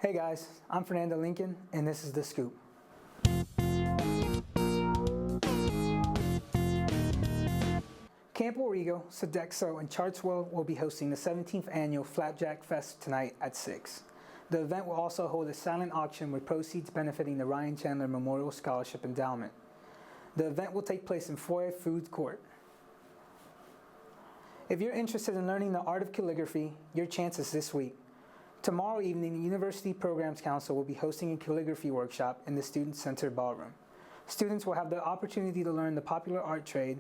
Hey guys, I'm Fernando Lincoln, and this is The Scoop. Camp Origo, Sodexo, and Chartswell will be hosting the 17th annual Flapjack Fest tonight at 6. The event will also hold a silent auction with proceeds benefiting the Ryan Chandler Memorial Scholarship Endowment. The event will take place in Foyer Food Court. If you're interested in learning the art of calligraphy, your chance is this week. Tomorrow evening, the University Programs Council will be hosting a calligraphy workshop in the Student Center Ballroom. Students will have the opportunity to learn the popular art trade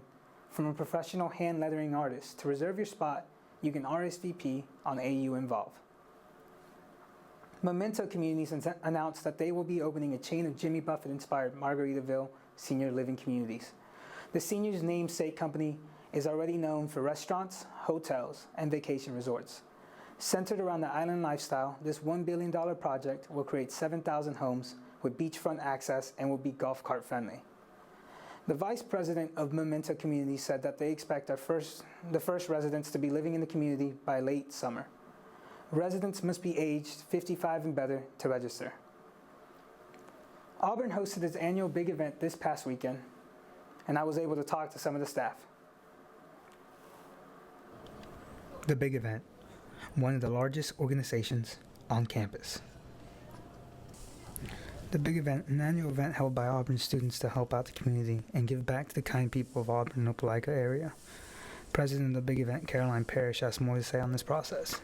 from a professional hand lettering artist. To reserve your spot, you can RSVP on AU Involve. Memento Communities announced that they will be opening a chain of Jimmy Buffett-inspired Margaritaville senior living communities. The seniors' namesake company is already known for restaurants, hotels, and vacation resorts. Centered around the island lifestyle, this $1 billion project will create 7,000 homes with beachfront access and will be golf cart friendly. The vice president of Memento Communities said that they expect the first residents to be living in the community by late summer. Residents must be aged 55 and better to register. Auburn hosted its annual big event this past weekend, and I was able to talk to some of the staff. The big event, one of the largest organizations on campus. The big event, an annual event held by Auburn students to help out the community and give back to the kind people of Auburn and Opelika area. President of the big event, Caroline Parrish, has more to say on this process.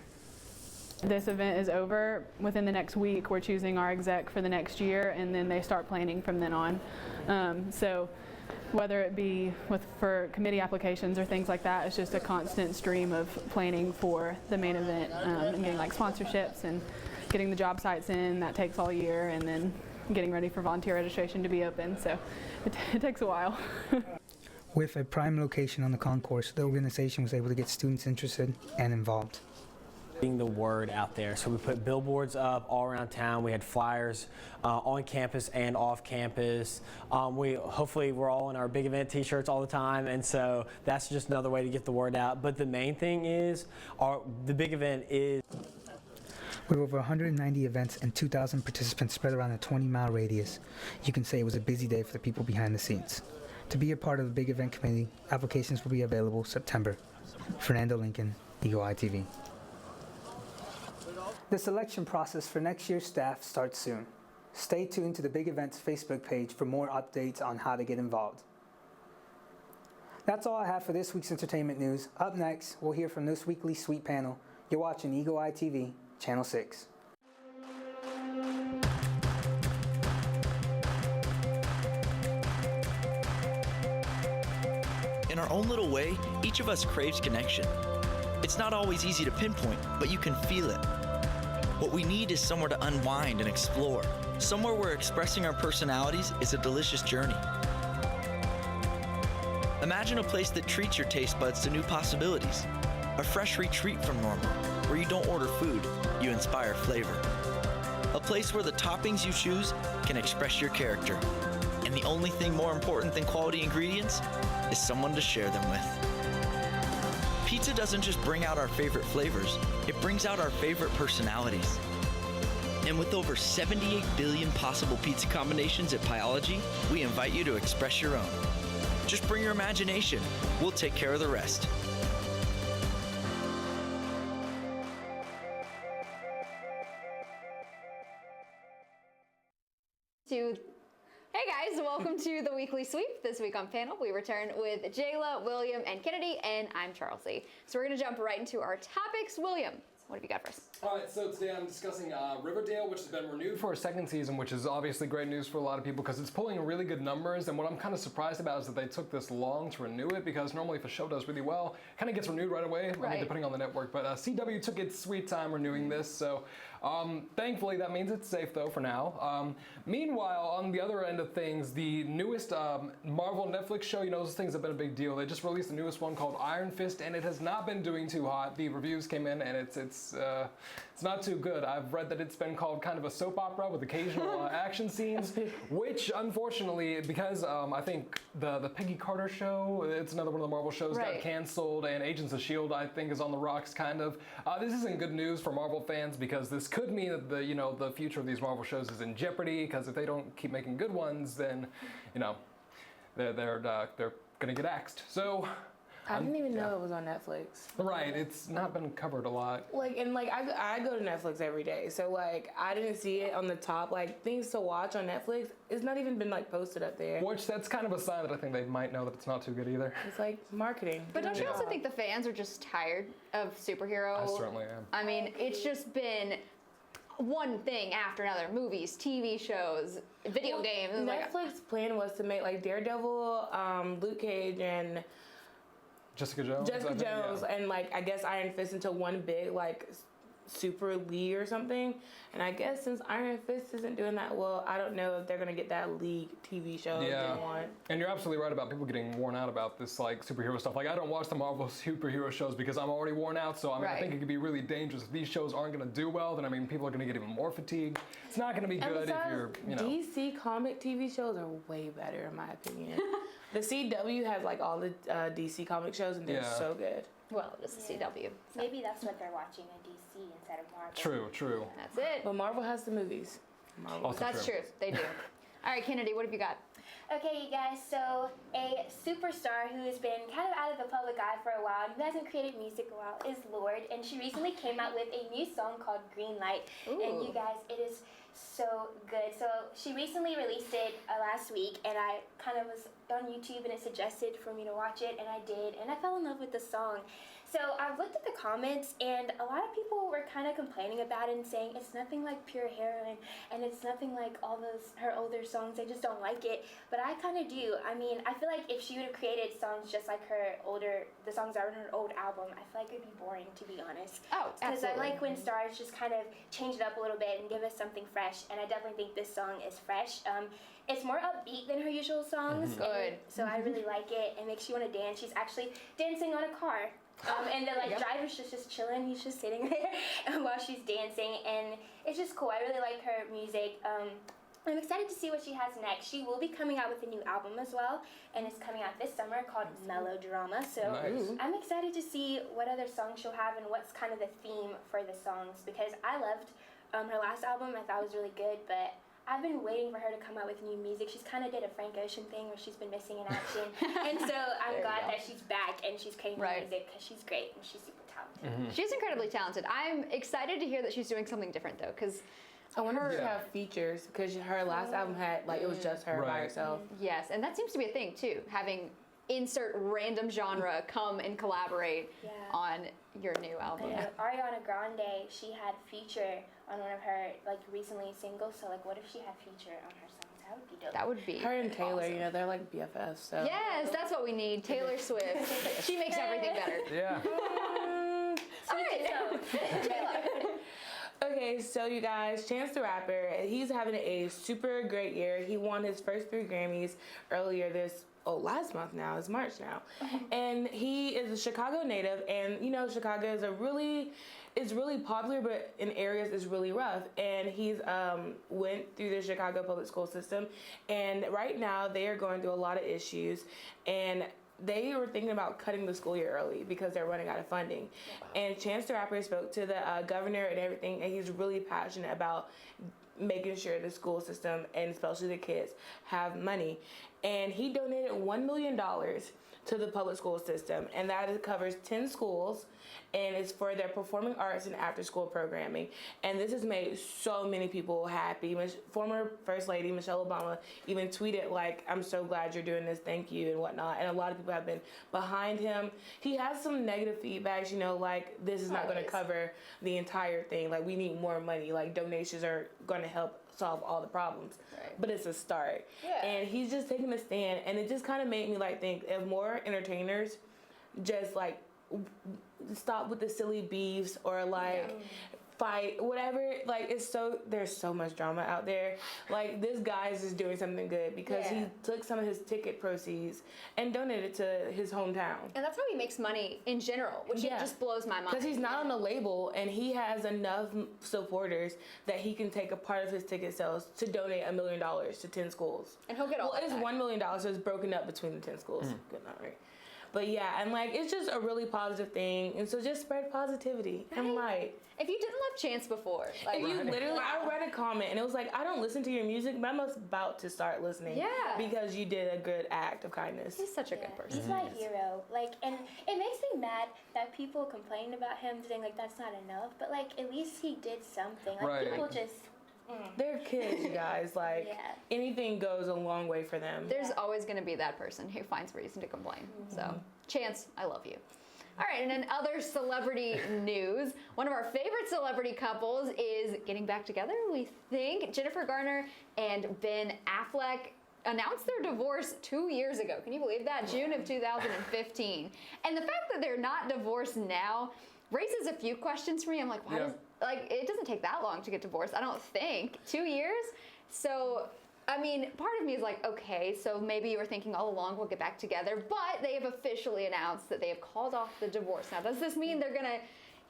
This event is over. Within the next week, we're choosing our exec for the next year, and then they start planning from then on. So whether it be for committee applications or things like that, it's just a constant stream of planning for the main event and getting like sponsorships and getting the job sites in. That takes all year, and then getting ready for volunteer registration to be open. So it takes a while. With a prime location on the concourse, the organization was able to get students interested and involved. Getting the word out there. So we put billboards up all around town. We had flyers on campus and off campus. Hopefully we're all in our big event t-shirts all the time, and so that's just another way to get the word out. But the main thing is the big event is with over 190 events and 2,000 participants spread around a 20-mile radius. You can say it was a busy day for the people behind the scenes. To be a part of the big event committee, applications will be available September. Fernando Lincoln, Eagle Eye TV. The selection process for next year's staff starts soon. Stay tuned to the Big Events Facebook page for more updates on how to get involved. That's all I have for this week's entertainment news. Up next, we'll hear from this weekly Sweet panel. You're watching Eagle Eye TV, Channel 6. In our own little way, each of us craves connection. It's not always easy to pinpoint, but you can feel it. What we need is somewhere to unwind and explore, somewhere where expressing our personalities is a delicious journey. Imagine a place that treats your taste buds to new possibilities, a fresh retreat from normal, where you don't order food, you inspire flavor. A place where the toppings you choose can express your character, and the only thing more important than quality ingredients is someone to share them with. Pizza doesn't just bring out our favorite flavors, it brings out our favorite personalities. And with over 78 billion possible pizza combinations at Pieology, we invite you to express your own. Just bring your imagination, we'll take care of the rest. Hey guys, welcome to the Weekly Sweep. This week on panel, we return with Jayla, William, and Kennedy, and I'm Charlesy. So we're going to jump right into our topics. William, what have you got for us? All right, so today I'm discussing Riverdale, which has been renewed for a second season, which is obviously great news for a lot of people because it's pulling really good numbers. And what I'm kind of surprised about is that they took this long to renew it, because normally if a show does really well, it kind of gets renewed right away, I mean, depending on the network. But CW took its sweet time renewing this, so thankfully that means it's safe though for now. Meanwhile, on the other end of things, the newest Marvel Netflix show, you know, those things have been a big deal. They just released the newest one called Iron Fist, and it has not been doing too hot. The reviews came in, and it's not too good. I've read that it's been called kind of a soap opera with occasional action scenes, which unfortunately, because I think the Peggy Carter show, it's another one of the Marvel shows, got canceled, and Agents of S.H.I.E.L.D. I think is on the rocks kind of. This isn't good news for Marvel fans, because this could mean that the future of these Marvel shows is in jeopardy, because if they don't keep making good ones, then they're gonna get axed. So. I didn't even know it was on Netflix. Right, it's not been covered a lot. I go to Netflix every day, so I didn't see it on the top things to watch on Netflix. It's not even been posted up there. Which that's kind of a sign that I think they might know that it's not too good either. It's marketing. But don't you also think the fans are just tired of superhero? I certainly am. I mean, it's just been one thing after another: movies, TV shows, video games. Netflix's plan was to make Daredevil, Luke Cage, and Jessica Jones. And I guess Iron Fist into one big Super League or something. And I guess since Iron Fist isn't doing that well, I don't know if they're gonna get that League TV show they want. And you're absolutely right about people getting worn out about this superhero stuff. I don't watch the Marvel superhero shows because I'm already worn out. So I think it could be really dangerous if these shows aren't gonna do well. Then people are gonna get even more fatigued. It's not gonna be good if you're DC comic TV shows are way better in my opinion. The CW has all the DC comic shows and they're so good. Well, just the CW. So. Maybe that's what they're watching in DC instead of Marvel. True. That's it. But Marvel has the movies. That's true. They do. All right, Kennedy, what have you got? Okay, you guys, so a superstar who has been kind of out of the public eye for a while and who hasn't created music in a while is Lorde, and she recently came out with a new song called Green Light. Ooh. And you guys, it is so good. So she recently released it last week, and I kind of was on YouTube and it suggested for me to watch it, and I did, and I fell in love with the song. So I've looked at the comments, and a lot of people were kind of complaining about it and saying it's nothing like Pure Heroine, and it's nothing like all her older songs. They just don't like it. But I kind of do. I mean, I feel like if she would have created songs just like the songs that were in her old album, I feel like it'd be boring, to be honest. Oh, absolutely. Because I like when stars just kind of change it up a little bit and give us something fresh, and I definitely think this song is fresh. It's more upbeat than her usual songs. Good. So I really like it. It makes you want to dance. She's actually dancing on a car. And the driver's just chilling. He's just sitting there while she's dancing, and it's just cool. I really like her music. I'm excited to see what she has next. She will be coming out with a new album as well, and it's coming out this summer called Melodrama. So I'm excited to see what other songs she'll have and what's kind of the theme for the songs, because I loved her last album. I thought it was really good, but I've been waiting for her to come out with new music. She's kind of did a Frank Ocean thing where she's been missing in action. And so I'm glad that she's back and she's creating music, because she's great and she's super talented. She's incredibly talented. I'm excited to hear that she's doing something different, though, because I wonder if she have features, because her last album had it was just her by herself. Yes, and that seems to be a thing too, having insert random genre come and collaborate on your new album. Ariana Grande, she had feature on one of her recently singles. So what if she had feature on her songs? That would be dope. That would be her and Taylor. awesome. They're like BFFs. So yes, that's what we need. Taylor Swift. She makes everything better. Yeah. All right. Okay, so you guys, Chance the Rapper, he's having a super great year. He won his first 3 Grammys last month now. It's March now. And he is a Chicago native, and Chicago is really popular, but in areas is really rough. And he's went through the Chicago public school system, and right now they are going through a lot of issues, and they were thinking about cutting the school year early because they're running out of funding. And Chance the Rapper spoke to the governor and everything, and he's really passionate about making sure the school system, and especially the kids, have money. And he donated $1 million to the public school system, and that covers 10 schools, and it's for their performing arts and after-school programming. And this has made so many people happy. Former First Lady Michelle Obama even tweeted I'm so glad you're doing this, thank you, and whatnot. And a lot of people have been behind him. He has some negative feedbacks, this is not going to cover the entire thing. We need more money. Donations are going to help solve all the problems, but it's a start. And he's just taking a stand, and it just kind of made me think if more entertainers just stop with the silly beefs or fight, whatever. There's so much drama out there. This guy is just doing something good because he took some of his ticket proceeds and donated to his hometown. And that's how he makes money in general, which just blows my mind. Because he's not on a label, and he has enough supporters that he can take a part of his ticket sales to donate $1 million to 10 schools. And he'll get all Well, that it's back. $1 million, so it's broken up between the 10 schools. Good, not right. But yeah, and like it's just a really positive thing, and so just spread positivity and light. If you didn't love Chance before, like, If you literally, I read a comment and it was like, I don't listen to your music, but I'm about to start listening. Yeah. Because you did a good act of kindness. he's such a good person. He's my hero. Like, and it makes me mad that people complain about him, saying like that's not enough. But like, at least he did something. Like Right. people just. They're kids, you guys. Like Yeah. anything goes a long way for them. There's always going to be that person who finds reason to complain. So, Chance, I love you. All right, and in other celebrity news, one of our favorite celebrity couples is getting back together, we think. Jennifer Garner and Ben Affleck announced their divorce 2 years ago. Can you believe that? June of 2015. And the fact that they're not divorced now raises a few questions for me. I'm like, why does, like, it doesn't take that long to get divorced, I don't think. 2 years? So, I mean, part of me is like, okay, so maybe you were thinking all along we'll get back together, but they have officially announced that they have called off the divorce. Now, does this mean they're gonna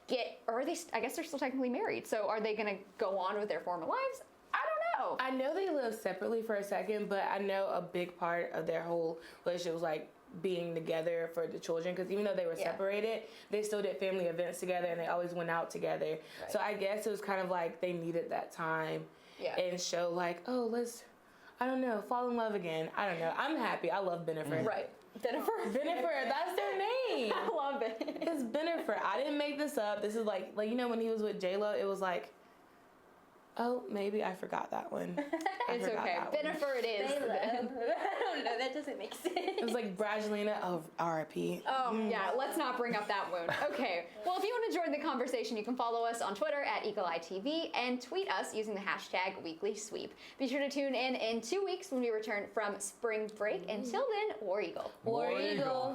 get, or are they, I guess they're still technically married, so are they gonna go on with their former lives? I don't know. I know they live separately for a second, but I know a big part of their whole relationship was like being together for the children, because even though they were separated, they still did family events together and they always went out together. Right. So I guess it was kind of like they needed that time and show like, oh, let's, I don't know, fall in love again. I don't know. I'm happy. I love Bennifer. Right. Jennifer? Bennifer, that's their name. I love it. It's Bennifer. I didn't make this up. This is like you know when he was with J-Lo, it was like, oh, maybe I forgot that one. It's okay. Bennifer it is. They love. I don't know. That doesn't make sense. It was like Brangelina of R.I.P. Oh, yeah, let's not bring up that wound. Okay, well, if you want to join the conversation, you can follow us on Twitter at Eagle Eye TV and tweet us using the hashtag Weekly Sweep. Be sure to tune in 2 weeks when we return from spring break. Until then, War Eagle. War Eagle.